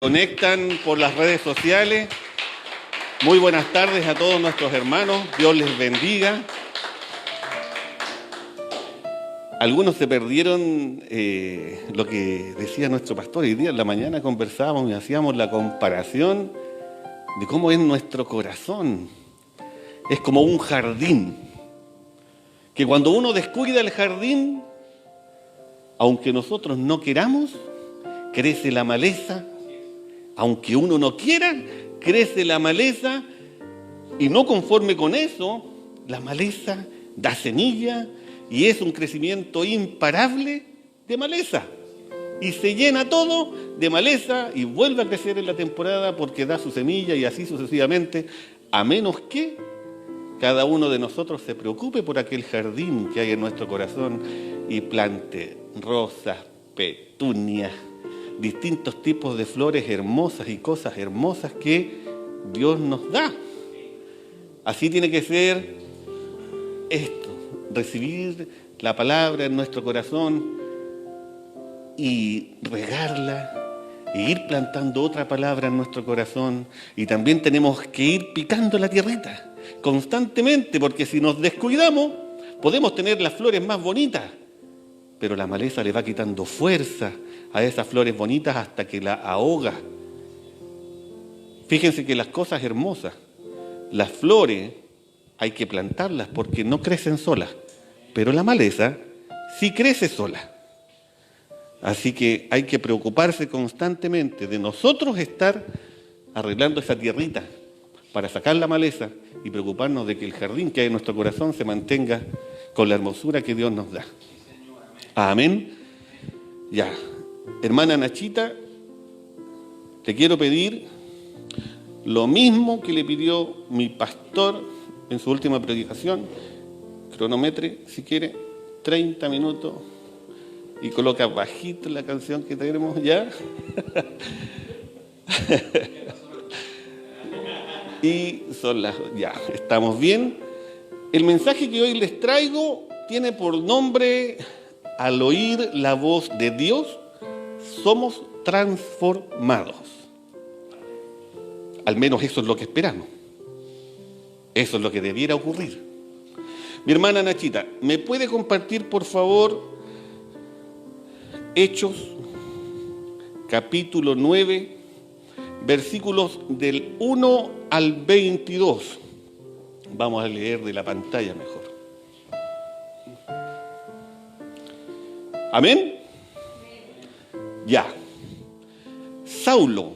Conectan por las redes sociales. Muy buenas tardes a todos nuestros hermanos. Dios les bendiga. Algunos se perdieron lo que decía nuestro pastor. Hoy día en la mañana conversábamos y hacíamos la comparación de cómo es nuestro corazón. Es como un jardín, que cuando uno descuida el jardín, aunque nosotros no queramos, crece la maleza. Aunque uno no quiera, crece la maleza, y no conforme con eso, la maleza da semilla y es un crecimiento imparable de maleza. Y se llena todo de maleza y vuelve a crecer en la temporada porque da su semilla y así sucesivamente, a menos que cada uno de nosotros se preocupe por aquel jardín que hay en nuestro corazón y plante rosas, petunias, distintos tipos de flores hermosas y cosas hermosas que Dios nos da. Así tiene que ser esto, recibir la palabra en nuestro corazón y regarla, e ir plantando otra palabra en nuestro corazón, y también tenemos que ir picando la tierrita constantemente, porque si nos descuidamos podemos tener las flores más bonitas, pero la maleza le va quitando fuerza a esas flores bonitas hasta que la ahoga. Fíjense que las cosas hermosas, las flores, hay que plantarlas porque no crecen solas, pero la maleza sí crece sola. Así que hay que preocuparse constantemente de nosotros estar arreglando esa tierrita para sacar la maleza y preocuparnos de que el jardín que hay en nuestro corazón se mantenga con la hermosura que Dios nos da. Amén. Ya. Hermana Nachita, te quiero pedir lo mismo que le pidió mi pastor en su última predicación. Cronometre, si quiere, 30 minutos y coloca bajito la canción que tenemos ya. Y son las... ya, estamos bien. El mensaje que hoy les traigo tiene por nombre: al oír la voz de Dios, somos transformados. Al menos eso es lo que esperamos. Eso es lo que debiera ocurrir. Mi hermana Nachita, ¿me puede compartir, por favor, Hechos, capítulo 9, versículos del 1 al 22? Vamos a leer de la pantalla mejor. ¿Amén? Ya. Saulo,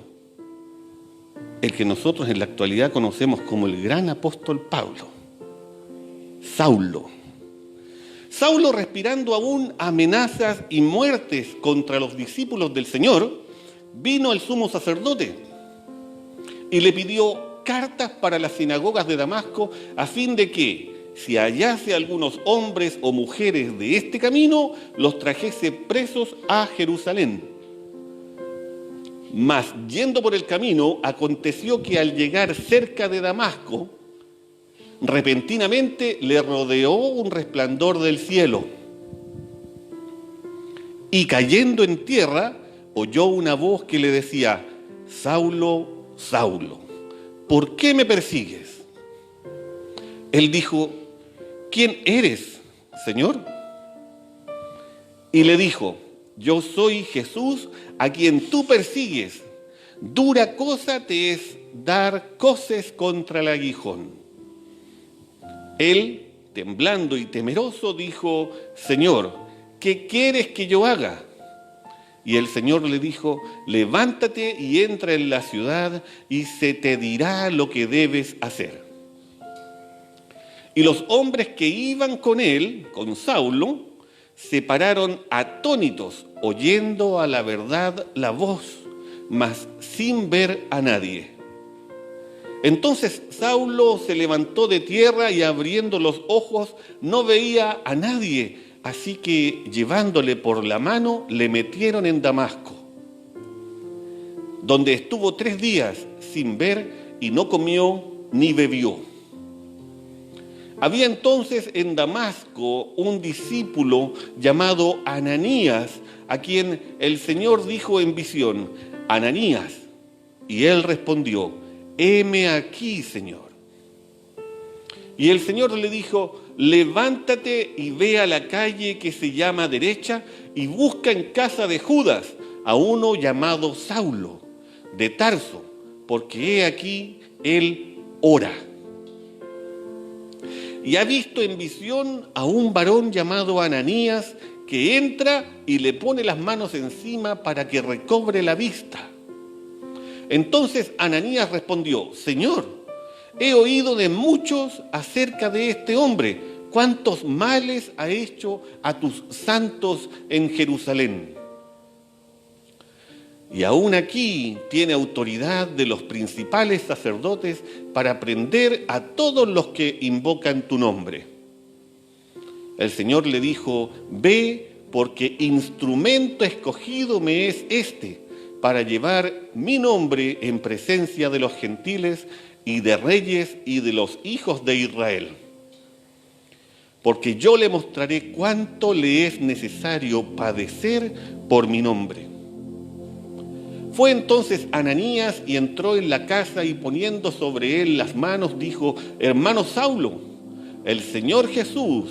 el que nosotros en la actualidad conocemos como el gran apóstol Pablo. Saulo, respirando aún amenazas y muertes contra los discípulos del Señor, vino al sumo sacerdote y le pidió cartas para las sinagogas de Damasco, a fin de que, si hallase algunos hombres o mujeres de este camino, los trajese presos a Jerusalén. Mas, yendo por el camino, aconteció que al llegar cerca de Damasco, repentinamente le rodeó un resplandor del cielo. Y cayendo en tierra, oyó una voz que le decía: Saulo, Saulo, ¿por qué me persigues? Él dijo: ¿quién eres, Señor? Y le dijo: yo soy Jesús, a quien tú persigues. Dura cosa te es dar coces contra el aguijón. Él, temblando y temeroso, dijo: Señor, ¿qué quieres que yo haga? Y el Señor le dijo: levántate y entra en la ciudad, y se te dirá lo que debes hacer. Y los hombres que iban con él, con Saulo, se pararon atónitos, oyendo a la verdad la voz, mas sin ver a nadie. Entonces Saulo se levantó de tierra y, abriendo los ojos, no veía a nadie, así que, llevándole por la mano, le metieron en Damasco, donde estuvo 3 días sin ver y no comió ni bebió. Había entonces en Damasco un discípulo llamado Ananías, a quien el Señor dijo en visión: Ananías. Y él respondió: heme aquí, Señor. Y el Señor le dijo: levántate y ve a la calle que se llama Derecha y busca en casa de Judas a uno llamado Saulo, de Tarso, porque he aquí él ora. Y ha visto en visión a un varón llamado Ananías, que entra y le pone las manos encima para que recobre la vista. Entonces Ananías respondió: Señor, he oído de muchos acerca de este hombre, cuántos males ha hecho a tus santos en Jerusalén. Y aún aquí tiene autoridad de los principales sacerdotes para prender a todos los que invocan tu nombre. El Señor le dijo: ve, porque instrumento escogido me es este, para llevar mi nombre en presencia de los gentiles y de reyes y de los hijos de Israel. Porque yo le mostraré cuánto le es necesario padecer por mi nombre. Fue entonces Ananías y entró en la casa y poniendo sobre él las manos dijo: hermano Saulo, el Señor Jesús,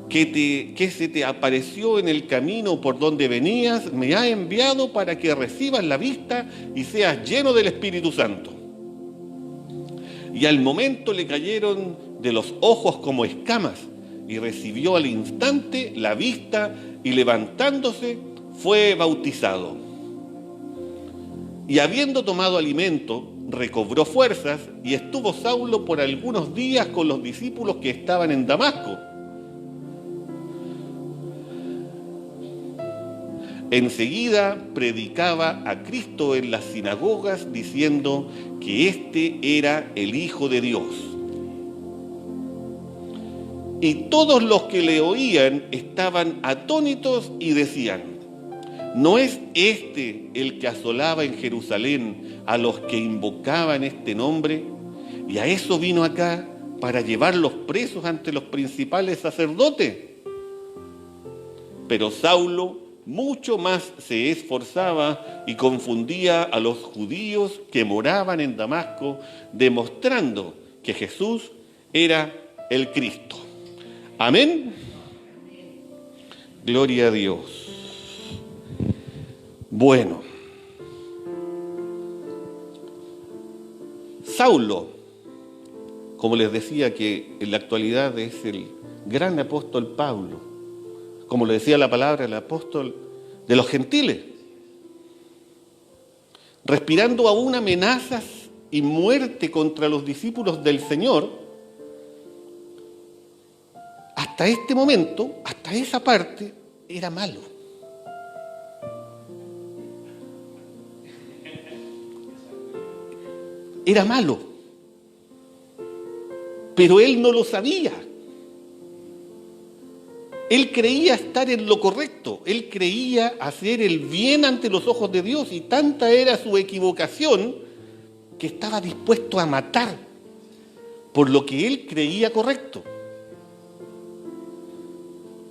que se te apareció en el camino por donde venías, me ha enviado para que recibas la vista y seas lleno del Espíritu Santo. Y al momento le cayeron de los ojos como escamas y recibió al instante la vista y levantándose fue bautizado. Y habiendo tomado alimento, recobró fuerzas y estuvo Saulo por algunos días con los discípulos que estaban en Damasco. Enseguida predicaba a Cristo en las sinagogas diciendo que éste era el Hijo de Dios. Y todos los que le oían estaban atónitos y decían: ¿no es este el que asolaba en Jerusalén a los que invocaban este nombre? Y a eso vino acá, para llevarlos presos ante los principales sacerdotes. Pero Saulo mucho más se esforzaba y confundía a los judíos que moraban en Damasco, demostrando que Jesús era el Cristo. Amén. Gloria a Dios. Bueno, Saulo, como les decía, que en la actualidad es el gran apóstol Pablo, como le decía la palabra, el apóstol de los gentiles, respirando aún amenazas y muerte contra los discípulos del Señor. Hasta este momento, hasta esa parte, era malo. Era malo, pero él no lo sabía. Él creía estar en lo correcto, él creía hacer el bien ante los ojos de Dios, y tanta era su equivocación que estaba dispuesto a matar por lo que él creía correcto.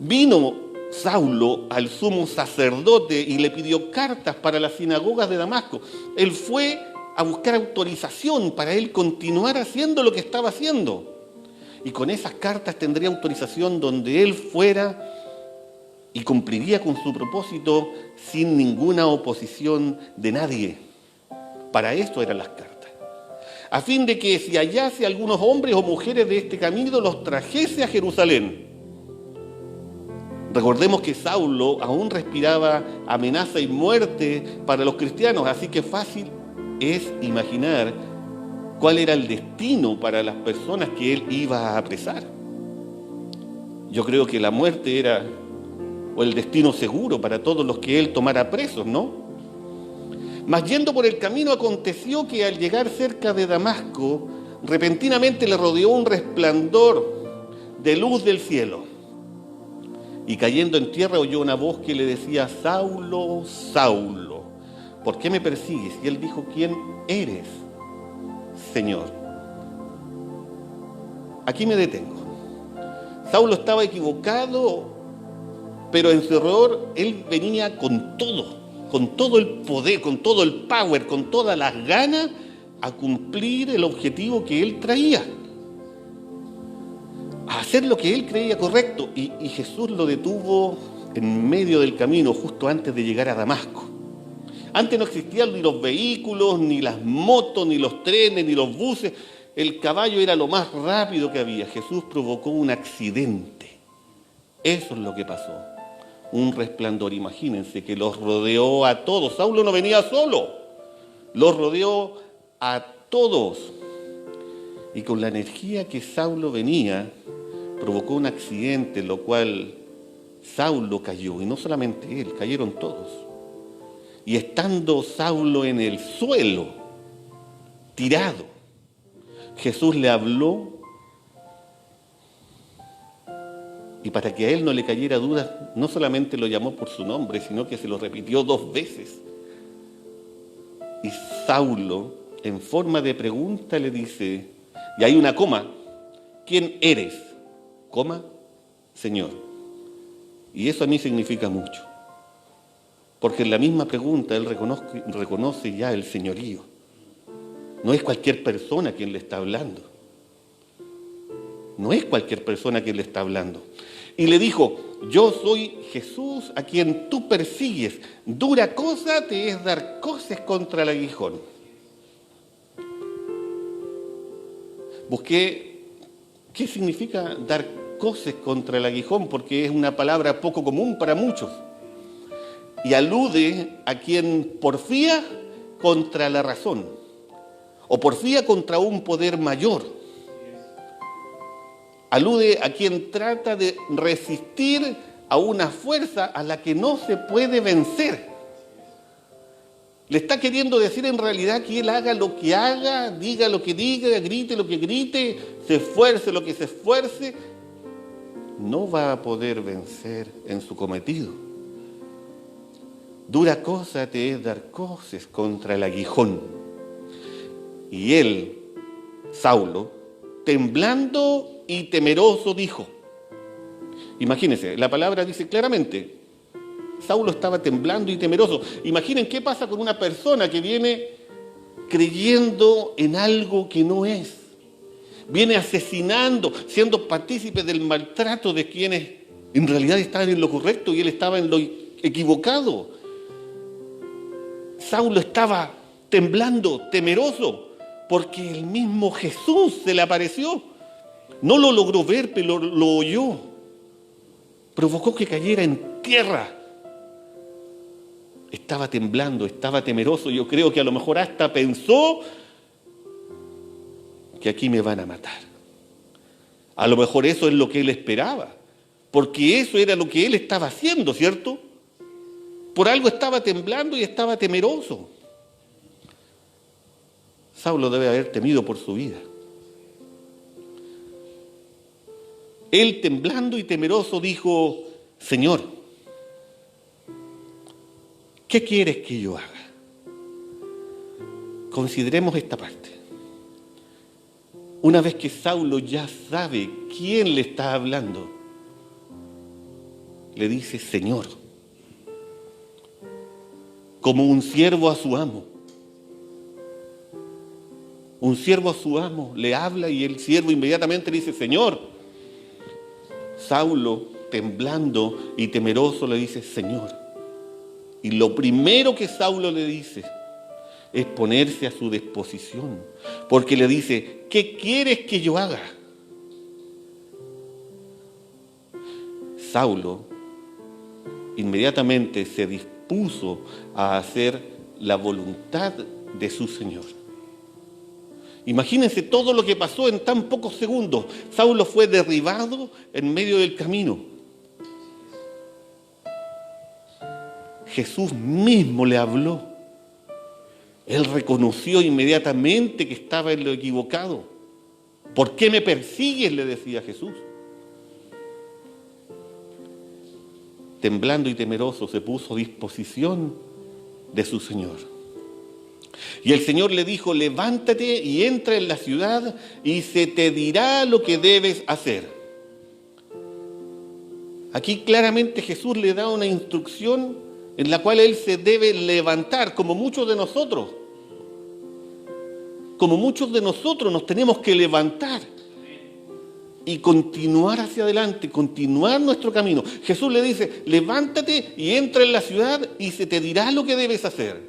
Vino Saulo al sumo sacerdote y le pidió cartas para las sinagogas de Damasco. Él fue a buscar autorización para él continuar haciendo lo que estaba haciendo. Y con esas cartas tendría autorización donde él fuera y cumpliría con su propósito sin ninguna oposición de nadie. Para esto eran las cartas. A fin de que si hallase algunos hombres o mujeres de este camino, los trajese a Jerusalén. Recordemos que Saulo aún respiraba amenaza y muerte para los cristianos, así que fácil es imaginar cuál era el destino para las personas que él iba a apresar. Yo creo que la muerte era el destino seguro para todos los que él tomara presos, ¿no? Mas yendo por el camino aconteció que al llegar cerca de Damasco, repentinamente le rodeó un resplandor de luz del cielo. Y cayendo en tierra oyó una voz que le decía: Saulo, Saulo, ¿por qué me persigues? Y él dijo: ¿quién eres, Señor? Aquí me detengo. Saulo estaba equivocado, pero en su error él venía con todo. con todo el poder, con todo el power, con todas las ganas, a cumplir el objetivo que él traía, a hacer lo que él creía correcto. Y Jesús lo detuvo en medio del camino, justo antes de llegar a Damasco. Antes no existían ni los vehículos, ni las motos, ni los trenes, ni los buses. El caballo era lo más rápido que había. Jesús provocó un accidente. Eso es lo que pasó. Un resplandor, imagínense, que los rodeó a todos. Saulo no venía solo, los rodeó a todos. Y con la energía que Saulo venía, provocó un accidente, en lo cual Saulo cayó. Y no solamente él, cayeron todos. Y estando Saulo en el suelo, tirado, Jesús le habló, y para que a él no le cayera duda, no solamente lo llamó por su nombre, sino que se lo repitió 2 veces. Y Saulo, en forma de pregunta, le dice, y hay una coma, ¿quién eres? Coma, Señor. Y eso a mí significa mucho, porque en la misma pregunta él reconoce ya el señorío. No es cualquier persona quien le está hablando. No es cualquier persona quien le está hablando. Y le dijo, yo soy Jesús a quien tú persigues. Dura cosa te es dar coces contra el aguijón. Busqué qué significa dar coces contra el aguijón, porque es una palabra poco común para muchos. Y alude a quien porfía contra la razón, o porfía contra un poder mayor. Alude a quien trata de resistir a una fuerza a la que no se puede vencer. Le está queriendo decir en realidad que él haga lo que haga, diga lo que diga, grite lo que grite, se esfuerce lo que se esfuerce, no va a poder vencer en su cometido. Dura cosa te es dar coces contra el aguijón. Y él, Saulo, temblando y temeroso, dijo. Imagínense, la palabra dice claramente, Saulo estaba temblando y temeroso. Imaginen qué pasa con una persona que viene creyendo en algo que no es. Viene asesinando, siendo partícipe del maltrato de quienes en realidad estaban en lo correcto y él estaba en lo equivocado. Saulo estaba temblando, temeroso, porque el mismo Jesús se le apareció. No lo logró ver, pero lo oyó. Provocó que cayera en tierra. Estaba temblando, estaba temeroso. Yo creo que a lo mejor hasta pensó que aquí me van a matar. A lo mejor eso es lo que él esperaba, porque eso era lo que él estaba haciendo, ¿cierto? Por algo estaba temblando y estaba temeroso. Saulo debe haber temido por su vida. Él, temblando y temeroso, dijo, Señor, ¿qué quieres que yo haga? Consideremos esta parte. Una vez que Saulo ya sabe quién le está hablando, le dice, Señor, como un siervo a su amo. Un siervo a su amo le habla y el siervo inmediatamente le dice, Señor. Saulo, temblando y temeroso, le dice, Señor. Y lo primero que Saulo le dice es ponerse a su disposición, porque le dice, ¿qué quieres que yo haga? Saulo inmediatamente se dispuso a hacer la voluntad de su Señor. Imagínense todo lo que pasó en tan pocos segundos. Saulo fue derribado en medio del camino. Jesús mismo le habló. Él reconoció inmediatamente que estaba en lo equivocado. ¿Por qué me persigues?, le decía Jesús. Temblando y temeroso se puso a disposición de su Señor. Y el Señor le dijo, levántate y entra en la ciudad y se te dirá lo que debes hacer. Aquí claramente Jesús le da una instrucción en la cual Él se debe levantar, como muchos de nosotros. Como muchos de nosotros nos tenemos que levantar y continuar hacia adelante, continuar nuestro camino. Jesús le dice, levántate y entra en la ciudad y se te dirá lo que debes hacer.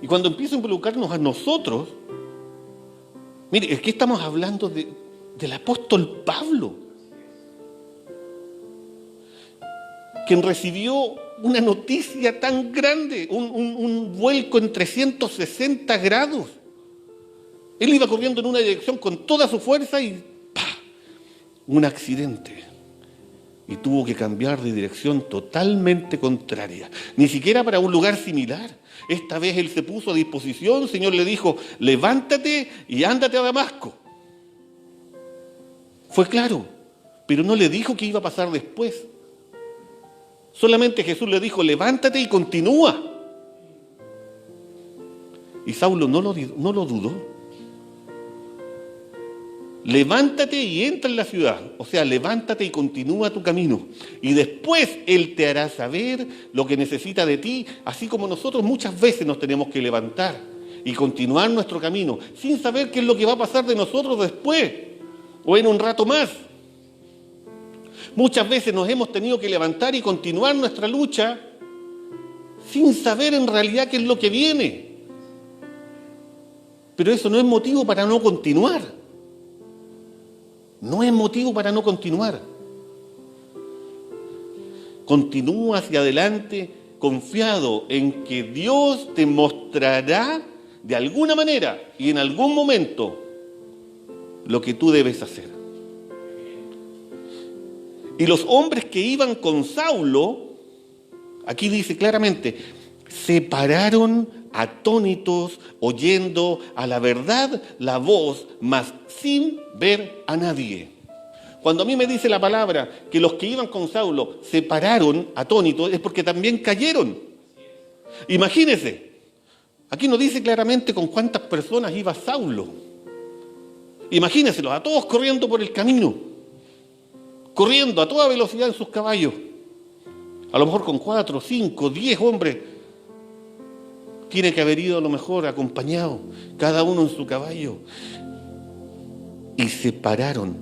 Y cuando empieza a involucrarnos a nosotros, mire, es que estamos hablando del apóstol Pablo, quien recibió una noticia tan grande, un vuelco en 360 grados. Él iba corriendo en una dirección con toda su fuerza y ¡pah!, un accidente. Y tuvo que cambiar de dirección totalmente contraria. Ni siquiera para un lugar similar. Esta vez él se puso a disposición, el Señor le dijo, levántate y ándate a Damasco. Fue claro, pero no le dijo qué iba a pasar después. Solamente Jesús le dijo, levántate y continúa. Y Saulo no lo dudó. Levántate y entra en la ciudad. O sea, levántate y continúa tu camino. Y después Él te hará saber lo que necesita de ti, así como nosotros muchas veces nos tenemos que levantar y continuar nuestro camino, sin saber qué es lo que va a pasar de nosotros después o en un rato más. Muchas veces nos hemos tenido que levantar y continuar nuestra lucha sin saber en realidad qué es lo que viene. Pero eso no es motivo para no continuar. No es motivo para no continuar. Continúa hacia adelante confiado en que Dios te mostrará de alguna manera y en algún momento lo que tú debes hacer. Y los hombres que iban con Saulo, aquí dice claramente, se pararon atónitos, oyendo a la verdad la voz, mas sin ver a nadie. Cuando a mí me dice la palabra que los que iban con Saulo se pararon atónitos, es porque también cayeron. Imagínense, aquí nos dice claramente con cuántas personas iba Saulo. Imagínenselos, a todos corriendo por el camino, corriendo a toda velocidad en sus caballos, a lo mejor con 4, 5, 10 hombres. Tiene que haber ido a lo mejor acompañado, cada uno en su caballo. Y se pararon.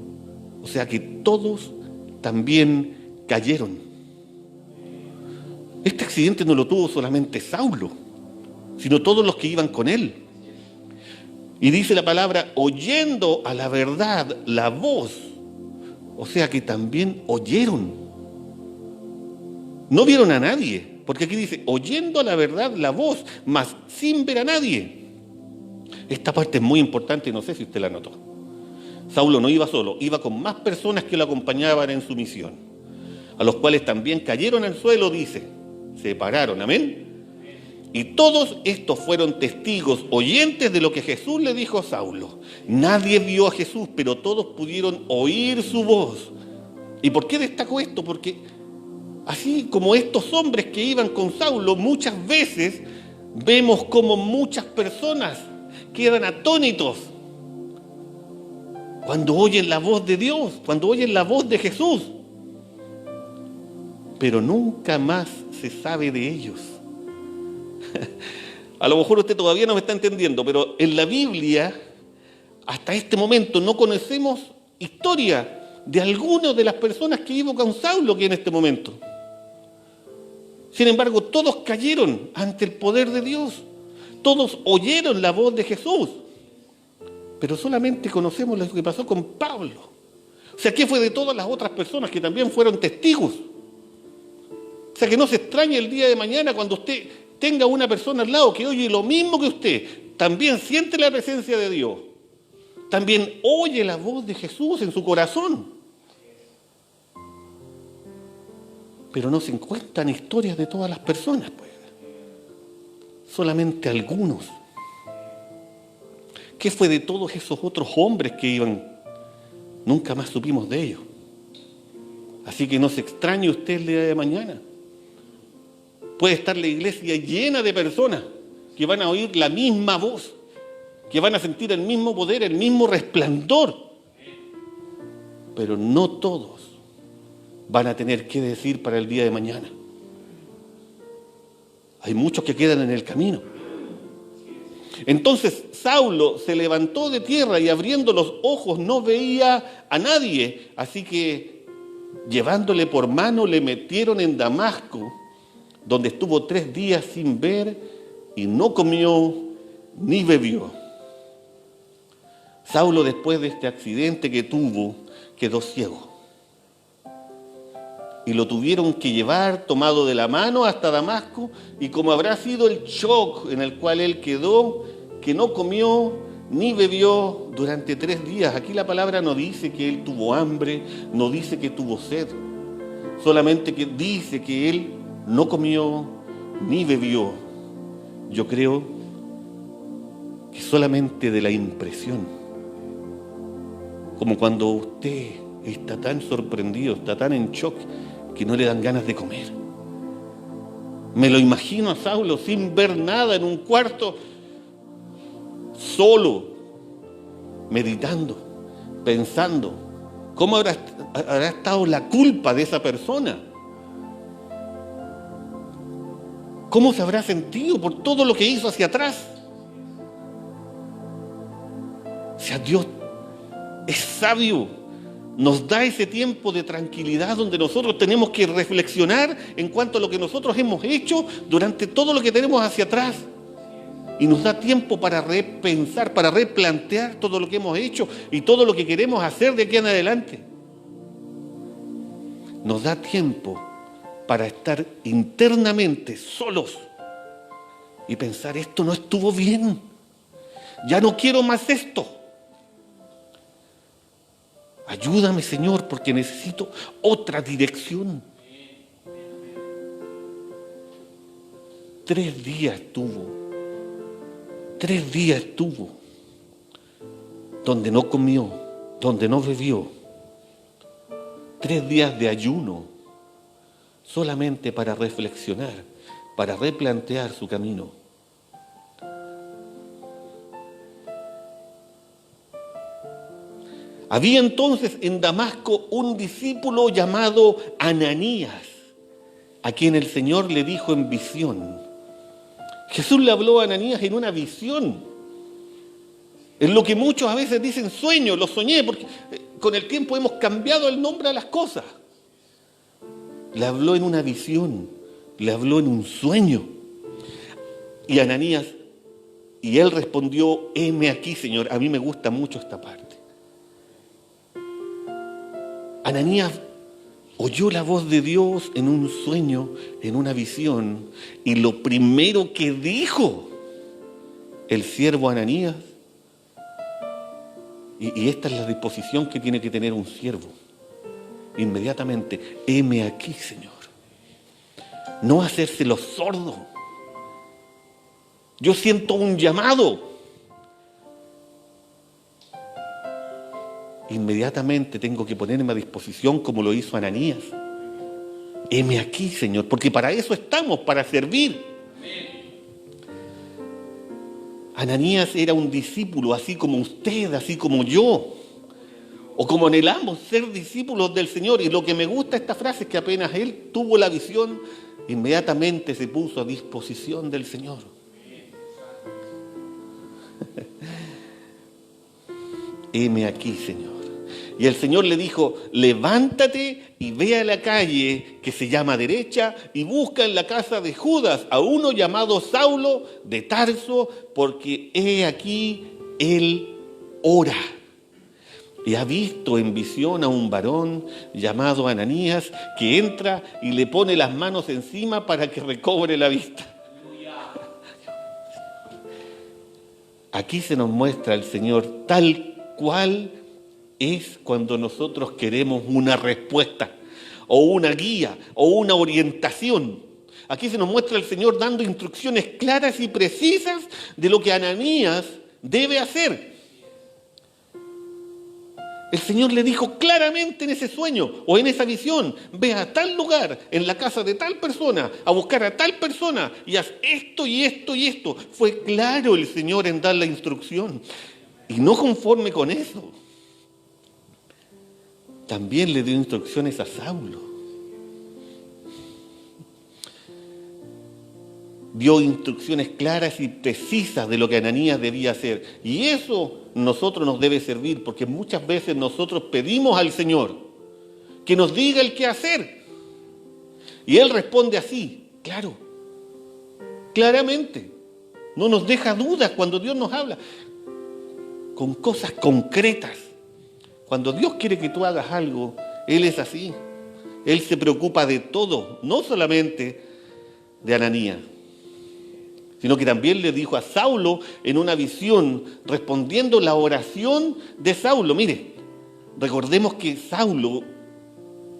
O sea que todos también cayeron. Este accidente no lo tuvo solamente Saulo, sino todos los que iban con él. Y dice la palabra, oyendo a la verdad la voz. O sea que también oyeron. No vieron a nadie. Porque aquí dice, oyendo a la verdad la voz, mas sin ver a nadie. Esta parte es muy importante y no sé si usted la notó. Saulo no iba solo, iba con más personas que lo acompañaban en su misión, a los cuales también cayeron al suelo, dice, se pararon, amén. Y todos estos fueron testigos, oyentes de lo que Jesús le dijo a Saulo. Nadie vio a Jesús, pero todos pudieron oír su voz. ¿Y por qué destaco esto? Porque así como estos hombres que iban con Saulo, muchas veces vemos como muchas personas quedan atónitos cuando oyen la voz de Dios, cuando oyen la voz de Jesús, pero nunca más se sabe de ellos. A lo mejor usted todavía no me está entendiendo, pero en la Biblia, hasta este momento, no conocemos historia de alguna de las personas que iban con Saulo aquí en este momento. Sin embargo, todos cayeron ante el poder de Dios. Todos oyeron la voz de Jesús. Pero solamente conocemos lo que pasó con Pablo. O sea, ¿qué fue de todas las otras personas que también fueron testigos? O sea, que no se extrañe el día de mañana cuando usted tenga una persona al lado que oye lo mismo que usted, también siente la presencia de Dios. También oye la voz de Jesús en su corazón. Pero no se encuentran historias de todas las personas, pues. Solamente algunos. ¿Qué fue de todos esos otros hombres que iban? Nunca más supimos de ellos. Así que no se extrañe usted el día de mañana. Puede estar la iglesia llena de personas que van a oír la misma voz, que van a sentir el mismo poder, el mismo resplandor. Pero no todos van a tener que decir para el día de mañana. Hay muchos que quedan en el camino. Entonces Saulo se levantó de tierra y abriendo los ojos no veía a nadie. Así que llevándole por mano le metieron en Damasco, donde estuvo 3 días sin ver y no comió ni bebió. Saulo, después de este accidente que tuvo, quedó ciego. Y lo tuvieron que llevar tomado de la mano hasta Damasco, y como habrá sido el shock en el cual él quedó, que no comió ni bebió durante 3 días. Aquí la palabra no dice que él tuvo hambre, no dice que tuvo sed, solamente que dice que él no comió ni bebió. Yo creo que solamente de la impresión, como cuando usted está tan sorprendido, está tan en shock, que no le dan ganas de comer. Me lo imagino a Saulo sin ver nada en un cuarto, solo, meditando, pensando, ¿cómo habrá estado la culpa de esa persona? ¿Cómo se habrá sentido por todo lo que hizo hacia atrás? O sea, Dios es sabio. Nos da ese tiempo de tranquilidad donde nosotros tenemos que reflexionar en cuanto a lo que nosotros hemos hecho durante todo lo que tenemos hacia atrás. Y nos da tiempo para repensar, para replantear todo lo que hemos hecho y todo lo que queremos hacer de aquí en adelante. Nos da tiempo para estar internamente solos y pensar, esto no estuvo bien, ya no quiero más esto. Ayúdame, Señor, porque necesito otra dirección. 3 días estuvo. 3 días estuvo. Donde no comió, donde no bebió. 3 días de ayuno. Solamente para reflexionar, para replantear su camino. Había entonces en Damasco un discípulo llamado Ananías, a quien el Señor le dijo en visión. Jesús le habló a Ananías en una visión, en lo que muchos a veces dicen sueño, lo soñé, porque con el tiempo hemos cambiado el nombre a las cosas. Le habló en una visión, le habló en un sueño. Y Ananías, y él respondió, heme aquí, Señor. A mí me gusta mucho esta parte. Ananías oyó la voz de Dios en un sueño, en una visión, y lo primero que dijo el siervo Ananías, y esta es la disposición que tiene que tener un siervo, inmediatamente, heme aquí, Señor. No hacerse los sordos. Yo siento un llamado. Inmediatamente tengo que ponerme a disposición como lo hizo Ananías. Heme aquí, Señor, porque para eso estamos, para servir. Ananías era un discípulo, así como usted, así como yo, o como anhelamos ser discípulos del Señor. Y lo que me gusta de esta frase es que apenas él tuvo la visión, inmediatamente se puso a disposición del Señor. Heme aquí, Señor. Y el Señor le dijo, levántate y ve a la calle que se llama derecha y busca en la casa de Judas a uno llamado Saulo de Tarso, porque he aquí él ora. Y ha visto en visión a un varón llamado Ananías que entra y le pone las manos encima para que recobre la vista. Aquí se nos muestra el Señor tal cual es cuando nosotros queremos una respuesta o una guía o una orientación. Aquí se nos muestra el Señor dando instrucciones claras y precisas de lo que Ananías debe hacer. El Señor le dijo claramente en ese sueño o en esa visión, ve a tal lugar, en la casa de tal persona, a buscar a tal persona y haz esto y esto y esto. Fue claro el Señor en dar la instrucción. Y no conforme con eso, también le dio instrucciones a Saulo. dio instrucciones claras y precisas de lo que Ananías debía hacer. Y eso nosotros nos debe servir, porque muchas veces nosotros pedimos al Señor que nos diga el qué hacer. Y Él responde así, claro, claramente. No nos deja dudas cuando Dios nos habla, con cosas concretas. Cuando Dios quiere que tú hagas algo, Él es así. Él se preocupa de todo, no solamente de Ananías, sino que también le dijo a Saulo en una visión, respondiendo la oración de Saulo. Mire, recordemos que Saulo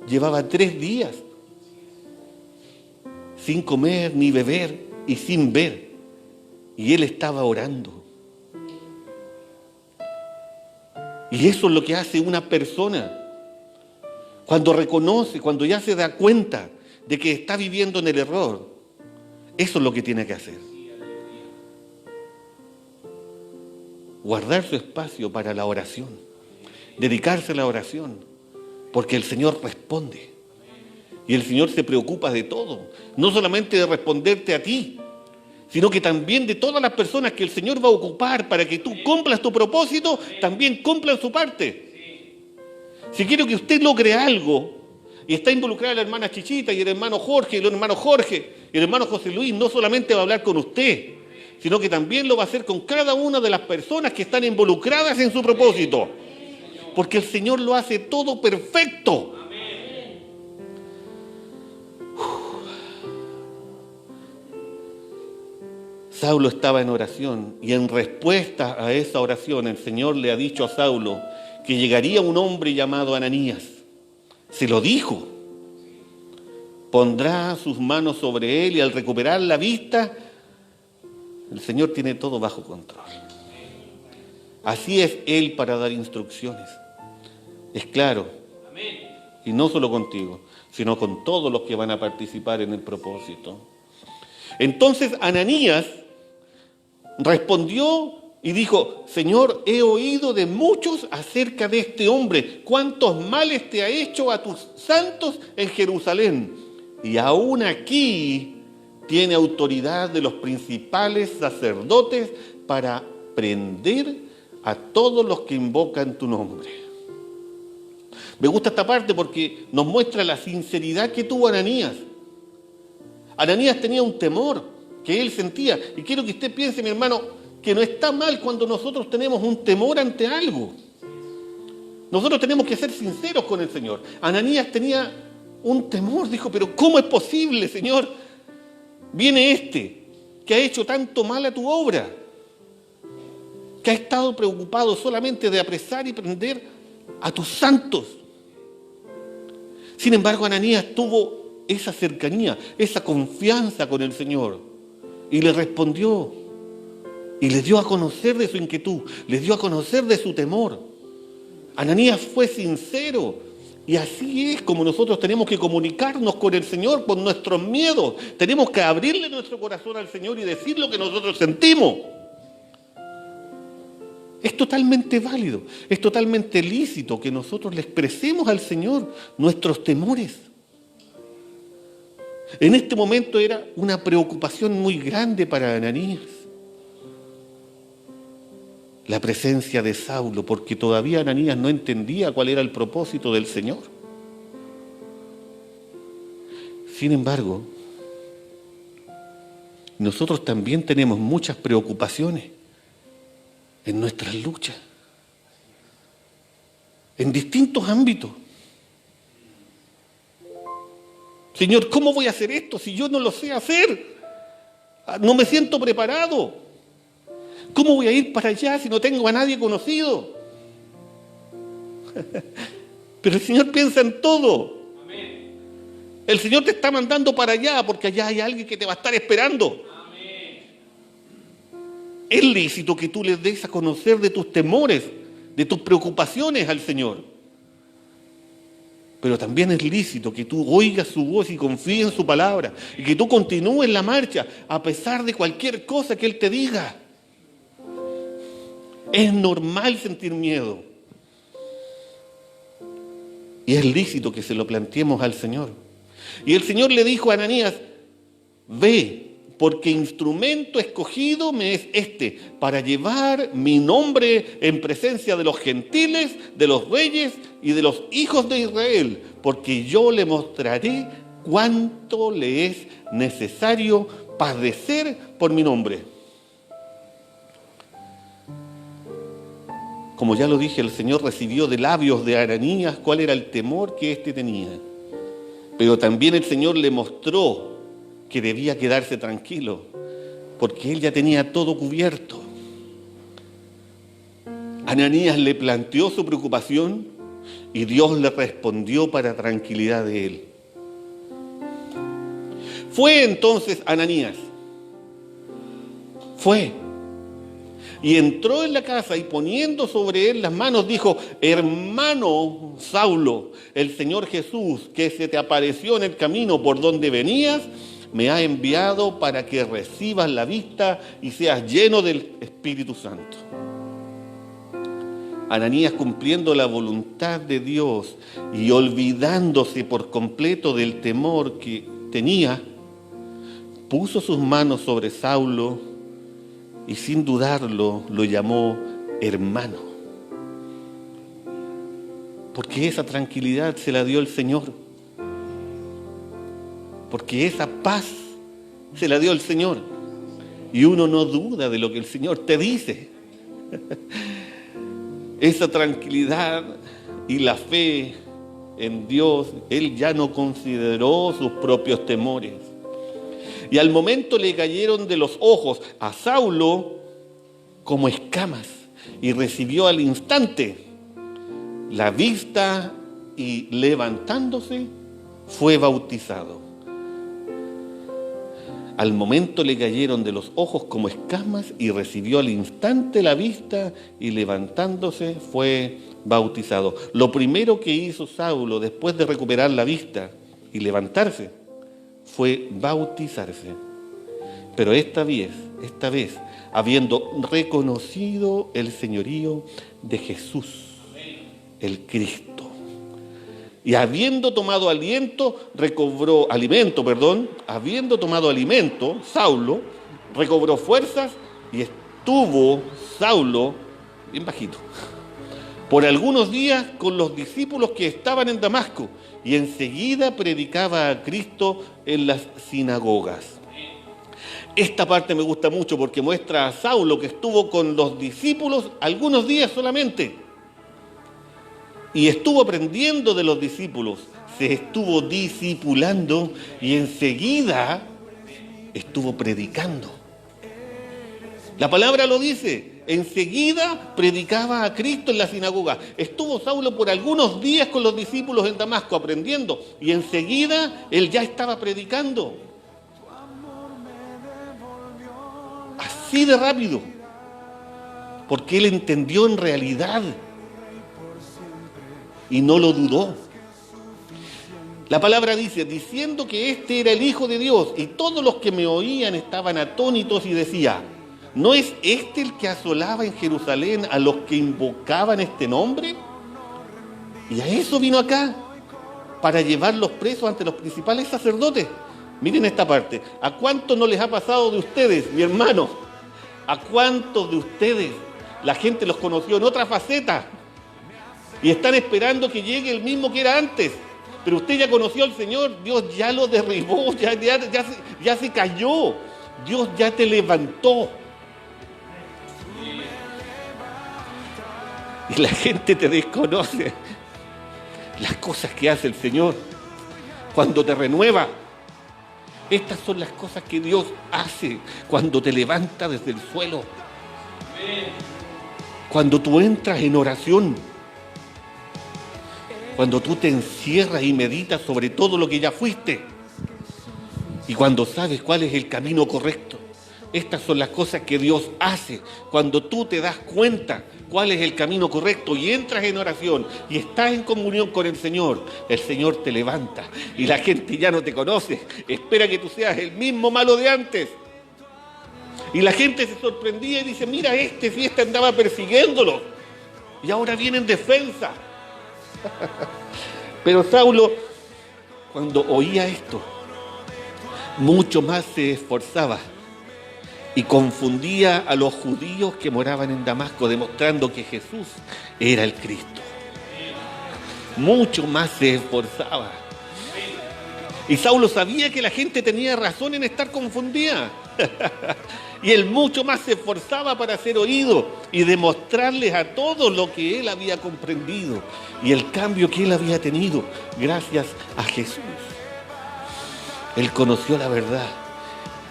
llevaba 3 días sin comer ni beber y sin ver, y él estaba orando. Y eso es lo que hace una persona cuando reconoce, cuando ya se da cuenta de que está viviendo en el error. Eso es lo que tiene que hacer. Guardar su espacio para la oración, dedicarse a la oración, porque el Señor responde. Y el Señor se preocupa de todo, no solamente de responderte a ti, sino que también de todas las personas que el Señor va a ocupar para que tú cumplas tu propósito, también cumplan su parte. Si quiero que usted logre algo, y está involucrada la hermana Chichita y el hermano Jorge, y el hermano Jorge, y el hermano José Luis, no solamente va a hablar con usted, sino que también lo va a hacer con cada una de las personas que están involucradas en su propósito. Porque el Señor lo hace todo perfecto. Saulo estaba en oración y en respuesta a esa oración el Señor le ha dicho a Saulo que llegaría un hombre llamado Ananías. Se lo dijo. Pondrá sus manos sobre él y al recuperar la vista, el Señor tiene todo bajo control. Así es Él para dar instrucciones. Es claro. Y no solo contigo, sino con todos los que van a participar en el propósito. Entonces Ananías respondió y dijo: Señor, he oído de muchos acerca de este hombre, cuántos males te ha hecho a tus santos en Jerusalén. Y aún aquí tiene autoridad de los principales sacerdotes para prender a todos los que invocan tu nombre. Me gusta esta parte porque nos muestra la sinceridad que tuvo Ananías. Ananías tenía un temor que él sentía. Y quiero que usted piense, mi hermano, que no está mal cuando nosotros tenemos un temor ante algo. Nosotros tenemos que ser sinceros con el Señor. Ananías tenía un temor, dijo: pero ¿cómo es posible, Señor? Viene este que ha hecho tanto mal a tu obra, que ha estado preocupado solamente de apresar y prender a tus santos. Sin embargo, Ananías tuvo esa cercanía, esa confianza con el Señor, y le respondió, y le dio a conocer de su inquietud, le dio a conocer de su temor. Ananías fue sincero, y así es como nosotros tenemos que comunicarnos con el Señor, con nuestros miedos. Tenemos que abrirle nuestro corazón al Señor y decir lo que nosotros sentimos. Es totalmente válido, es totalmente lícito que nosotros le expresemos al Señor nuestros temores. En este momento era una preocupación muy grande para Ananías la presencia de Saulo, porque todavía Ananías no entendía cuál era el propósito del Señor. Sin embargo, nosotros también tenemos muchas preocupaciones en nuestras luchas, en distintos ámbitos. Señor, ¿cómo voy a hacer esto si yo no lo sé hacer? No me siento preparado. ¿Cómo voy a ir para allá si no tengo a nadie conocido? Pero el Señor piensa en todo. El Señor te está mandando para allá porque allá hay alguien que te va a estar esperando. Es lícito que tú les des a conocer de tus temores, de tus preocupaciones al Señor. Pero también es lícito que tú oigas su voz y confíes en su palabra y que tú continúes la marcha a pesar de cualquier cosa que Él te diga. Es normal sentir miedo. Y es lícito que se lo planteemos al Señor. Y el Señor le dijo a Ananías: ve, porque instrumento escogido me es este, para llevar mi nombre en presencia de los gentiles, de los reyes y de los hijos de Israel, porque yo le mostraré cuánto le es necesario padecer por mi nombre. Como ya lo dije, el Señor recibió de labios de Ananías cuál era el temor que éste tenía. Pero también el Señor le mostró que debía quedarse tranquilo, porque él ya tenía todo cubierto. Ananías le planteó su preocupación y Dios le respondió para tranquilidad de él. Fue entonces Ananías. Fue. Y entró en la casa y poniendo sobre él las manos dijo: hermano Saulo, el Señor Jesús, que se te apareció en el camino por donde venías, me ha enviado para que recibas la vista y seas lleno del Espíritu Santo. Ananías, cumpliendo la voluntad de Dios y olvidándose por completo del temor que tenía, puso sus manos sobre Saulo y sin dudarlo lo llamó hermano. Porque esa tranquilidad se la dio el Señor. Porque esa paz se la dio el Señor. Y uno no duda de lo que el Señor te dice. Esa tranquilidad y la fe en Dios, él ya no consideró sus propios temores. Y al momento le cayeron de los ojos a Saulo como escamas y recibió al instante la vista y levantándose fue bautizado. Al momento le cayeron de los ojos como escamas y recibió al instante la vista y levantándose fue bautizado. Lo primero que hizo Saulo después de recuperar la vista y levantarse fue bautizarse. Pero esta vez, habiendo reconocido el señorío de Jesús, el Cristo. Y habiendo tomado alimento, Saulo recobró fuerzas y estuvo Saulo, bien bajito, por algunos días con los discípulos que estaban en Damasco, y enseguida predicaba a Cristo en las sinagogas. Esta parte me gusta mucho porque muestra a Saulo que estuvo con los discípulos algunos días solamente. Y estuvo aprendiendo de los discípulos, se estuvo discipulando y enseguida estuvo predicando. La palabra lo dice, enseguida predicaba a Cristo en la sinagoga. Estuvo Saulo por algunos días con los discípulos en Damasco aprendiendo y enseguida él ya estaba predicando. Así de rápido, porque él entendió en realidad y no lo dudó. La palabra dice, diciendo que este era el Hijo de Dios, y todos los que me oían estaban atónitos y decía, ¿no es este el que asolaba en Jerusalén a los que invocaban este nombre? Y a eso vino acá, para llevarlos presos ante los principales sacerdotes. Miren esta parte, ¿a cuántos no les ha pasado de ustedes, mi hermano? ¿A cuántos de ustedes la gente los conoció en otra faceta? Y están esperando que llegue el mismo que era antes. Pero usted ya conoció al Señor, Dios ya lo derribó, ya se cayó. Dios ya te levantó. Y la gente te desconoce las cosas que hace el Señor cuando te renueva. Estas son las cosas que Dios hace cuando te levanta desde el suelo. Cuando tú entras en oración. Cuando tú te encierras y meditas sobre todo lo que ya fuiste. Y cuando sabes cuál es el camino correcto. Estas son las cosas que Dios hace cuando tú te das cuenta cuál es el camino correcto y entras en oración y estás en comunión con el Señor te levanta y la gente ya no te conoce, espera que tú seas el mismo malo de antes. Y la gente se sorprendía y dice, mira si este andaba persiguiéndolo y ahora viene en defensa. Pero Saulo, cuando oía esto, mucho más se esforzaba y confundía a los judíos que moraban en Damasco, demostrando que Jesús era el Cristo. Mucho más se esforzaba. Y Saulo sabía que la gente tenía razón en estar confundida. Y él mucho más se esforzaba para ser oído y demostrarles a todos lo que él había comprendido y el cambio que él había tenido gracias a Jesús. Él conoció la verdad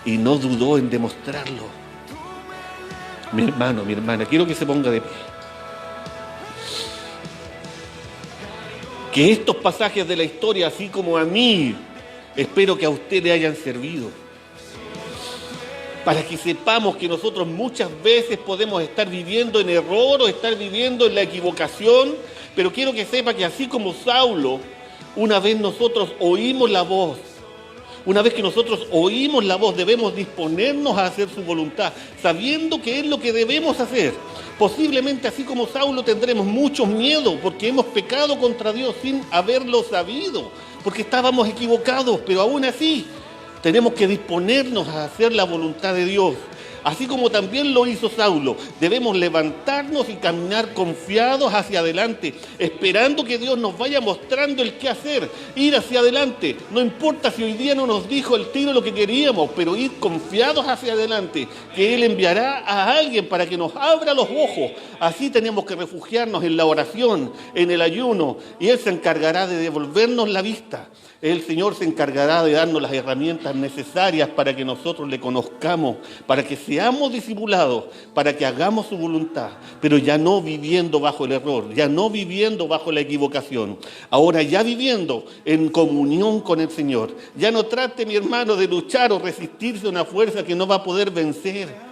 y no dudó en demostrarlo. Mi hermano, mi hermana, quiero que se ponga de pie. Que estos pasajes de la historia, así como a mí, espero que a usted le hayan servido. Para que sepamos que nosotros muchas veces podemos estar viviendo en error o estar viviendo en la equivocación, pero quiero que sepa que así como Saulo, una vez nosotros oímos la voz, una vez que nosotros oímos la voz, debemos disponernos a hacer su voluntad, sabiendo que es lo que debemos hacer. Posiblemente así como Saulo tendremos muchos miedos porque hemos pecado contra Dios sin haberlo sabido, porque estábamos equivocados, pero aún así tenemos que disponernos a hacer la voluntad de Dios. Así como también lo hizo Saulo, debemos levantarnos y caminar confiados hacia adelante, esperando que Dios nos vaya mostrando el qué hacer, ir hacia adelante. No importa si hoy día no nos dijo el tiro lo que queríamos, pero ir confiados hacia adelante, que Él enviará a alguien para que nos abra los ojos. Así tenemos que refugiarnos en la oración, en el ayuno, y Él se encargará de devolvernos la vista. El Señor se encargará de darnos las herramientas necesarias para que nosotros le conozcamos, para que seamos discipulados, para que hagamos su voluntad, pero ya no viviendo bajo el error, ya no viviendo bajo la equivocación, ahora ya viviendo en comunión con el Señor. Ya no trate, mi hermano, de luchar o resistirse a una fuerza que no va a poder vencer.